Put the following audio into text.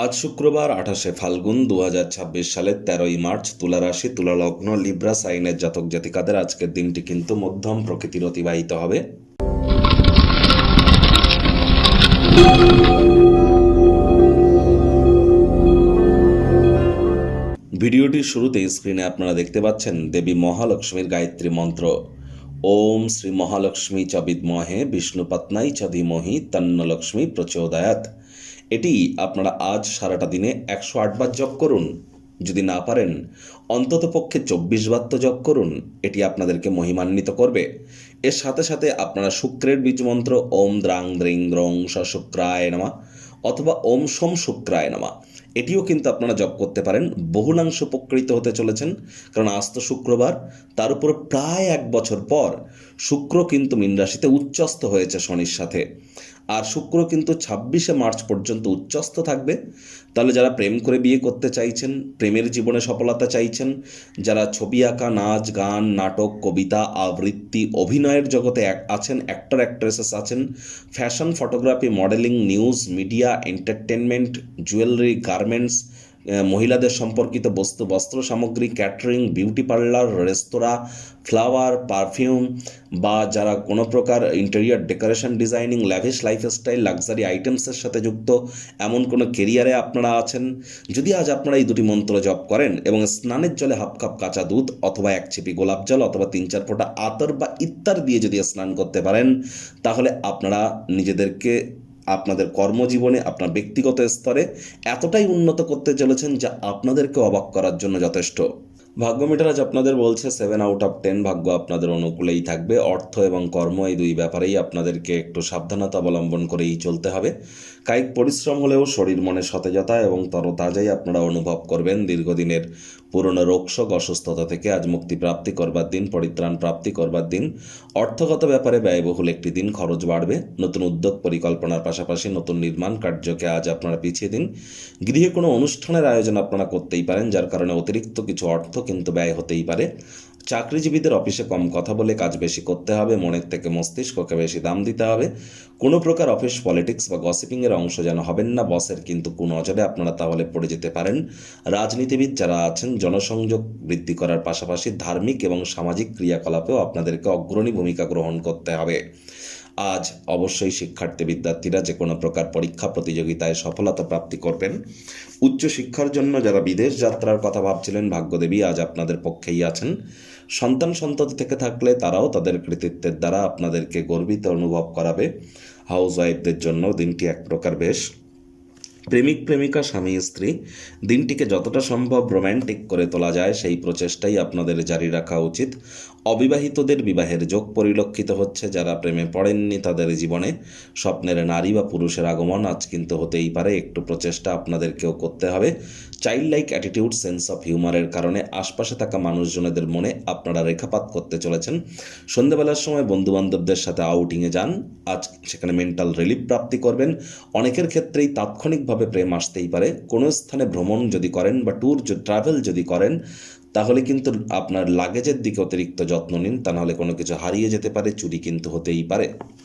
আজ শুক্রবার 28শে ফাল্গুন 2026 সালের 13ই মার্চ। তুলা রাশি, তুলা লগ্ন, লিব্রা সাইনের জাতক জাতিকাদের আজকের দিনটি কিন্তু মধ্যম প্রকৃতির অতিবাহিত হবে। ভিডিওটির শুরুতেই স্ক্রিনে আপনারা দেখতে পাচ্ছেন দেবী মহালক্ষ্মীর গায়ত্রী মন্ত্র। ওম শ্রী মহালক্ষ্মী চ বিদ্মহে বিষ্ণুপত্নাই চ ধীমহি তন্ন লক্ষ্মী প্রচোদয়াৎ। এটি আপনারা আজ সারাটা দিনে 108 বার জপ করুন। যদি না পারেন অন্তত পক্ষে 24 বার তো জপ করুন। এটি আপনাদেরকে মহিমান্বিত করবে। এর সাথে সাথে আপনারা শুক্রের বীজ মন্ত্র ওম দ্রাং দ্রিং দ্রং স শুক্রায় নমঃ অথবা ওম সোম শুক্রায় নমঃ, এটিও কিন্তু আপনারা জপ করতে পারেন। বহুলাংশ উপকৃত হতে চলেছেন, কারণ আজ তো শুক্রবার, তার উপর প্রায় 1 বছর পর শুক্র কিন্তু মীন রাশিতে উচ্চস্থ হয়েছে শনির সাথে। আর শুক্র কিন্তু 26শে মার্চ পর্যন্ত উচ্চস্থ থাকবে। তাহলে যারা প্রেম করে বিয়ে করতে চাইছেন, প্রেমের জীবনে সফলতা চাইছেন, যারা ছবি আঁকা, নাচ গান, নাটক, কবিতা, আবৃত্তি, অভিনয়ের জগতে আছেন, অ্যাক্টর অ্যাক্ট্রেসেস আছেন, fashion, photography, modelling, news, media, entertainment, jewellery, garments, মহিলাদের সম্পর্কিত বস্তু, বস্ত্র সামগ্রী, catering, beauty parlour, restaurant, flower, perfume, বা যারা কোনো প্রকার interior decoration, designing, lavish lifestyle, luxury আইটেমসের সাথে যুক্ত এমন কোনো কেরিয়ারে আপনারা আছেন, যদি আজ আপনারা এই দুটি মন্ত্র জপ করেন এবং স্নানের জলে হাফ কাপ কাঁচা দুধ অথবা 1 চিপি গোলাপ জল অথবা 3-4 ফোঁটা আতর বা ইত্তার দিয়ে যদি স্নান করতে পারেন, তাহলে আপনারা নিজেদেরকে আপনাদের কর্মজীবনে, আপনার ব্যক্তিগত স্তরে এতটাই উন্নত করতে চলেছেন যা আপনাদেরকে অবাক করার জন্য যথেষ্ট। ভাগ্য মিটার আজ আপনাদের বলছে 7 আউট অফ 10 ভাগ্য আপনাদের অনুকূলেই থাকবে। অর্থ এবং কর্ম এই দুই ব্যাপারেই আপনাদেরকে একটু সাবধানতা অবলম্বন করেই চলতে হবে। কায়িক পরিশ্রম হলেও শরীর মনে সতেজতা এবং তরতাজাই আপনারা অনুভব করবেন। দীর্ঘদিনের পুরনো রোগশোক, অসুস্থতা থেকে আজ মুক্তি প্রাপ্তি করবার দিন, পরিত্রাণ প্রাপ্তি করবার দিন। অর্থগত ব্যাপারে ব্যয়বহুল একটি দিন, খরচ বাড়বে। নতুন উদ্যোগ পরিকল্পনার পাশাপাশি নতুন নির্মাণ কার্যকে আজ আপনারা পিছিয়ে দিন। গৃহে কোনো অনুষ্ঠানের আয়োজন আপনারা করতেই পারেন, যার কারণে অতিরিক্ত কিছু অর্থ কিন্তু ব্যয় হতেই পারে। চাকরিজীবীদের অফিসে কম কথা বলে কাজ বেশি করতে হবে, মনের থেকে মস্তিষ্ককে বেশি দাম দিতে হবে। কোনো প্রকার অফিস পলিটিক্স বা গসিপিংয়ের অংশ যেন হবেন না। বসের কিন্তু কুনজরে আপনারা তাহলে পড়ে যেতে পারেন। রাজনীতিবিদ যারা আছেন, জনসংযোগ বৃদ্ধি করার পাশাপাশি ধার্মিক এবং সামাজিক ক্রিয়াকলাপেও আপনাদেরকে অগ্রণী ভূমিকা গ্রহণ করতে হবে। আজ অবশ্যই শিক্ষার্থী বিদ্যার্থীরা যে কোনো প্রকার পরীক্ষা প্রতিযোগিতায় সফলতা প্রাপ্তি করবেন। উচ্চশিক্ষার জন্য যারা বিদেশ যাত্রার কথা ভাবছিলেন, ভাগ্যদেবী আজ আপনাদের পক্ষেই আছেন। সন্তান সন্ততি থেকে থাকলে তারাও তাদের কৃতিত্বের দ্বারা আপনাদেরকে গর্বিত অনুভব করাবে। হাউস ওয়াইফদের জন্য দিনটি এক প্রকার বেশ। প্রেমিক প্রেমিকা, স্বামী স্ত্রী, দিনটিকে যতটা সম্ভব রোম্যান্টিক করে তোলা যায় সেই প্রচেষ্টাই আপনাদের জারি রাখা উচিত। অবিবাহিতদের বিবাহের যোগ পরিলক্ষিত হচ্ছে। যারা প্রেমে পড়েননি তাদের জীবনে স্বপ্নের নারী বা পুরুষের আগমন আজ কিন্তু হতেই পারে। একটু প্রচেষ্টা আপনাদেরকেও করতে হবে। Child like attitude, sense of হিউমারের কারণে আশপাশে থাকা মানুষজনদের মনে আপনারা রেখাপাত করতে চলেছেন। সন্ধ্যাবেলার সময় বন্ধুবান্ধবদের সাথে আউটিংয়ে যান। আজ সেখানে মেন্টাল রিলিফ প্রাপ্তি করবেন। অনেকের ক্ষেত্রেই তাৎক্ষণিকভাবে প্রেম আসতেই পারে। কোনো স্থানে ভ্রমণ যদি করেন বা ট্রাভেল যদি করেন, তাহলে কিন্তু আপনার লাগেজের দিকে অতিরিক্ত যত্ন নিন, তা নাহলে কোনো কিছু হারিয়ে যেতে পারে, চুরি কিন্তু হতেই পারে।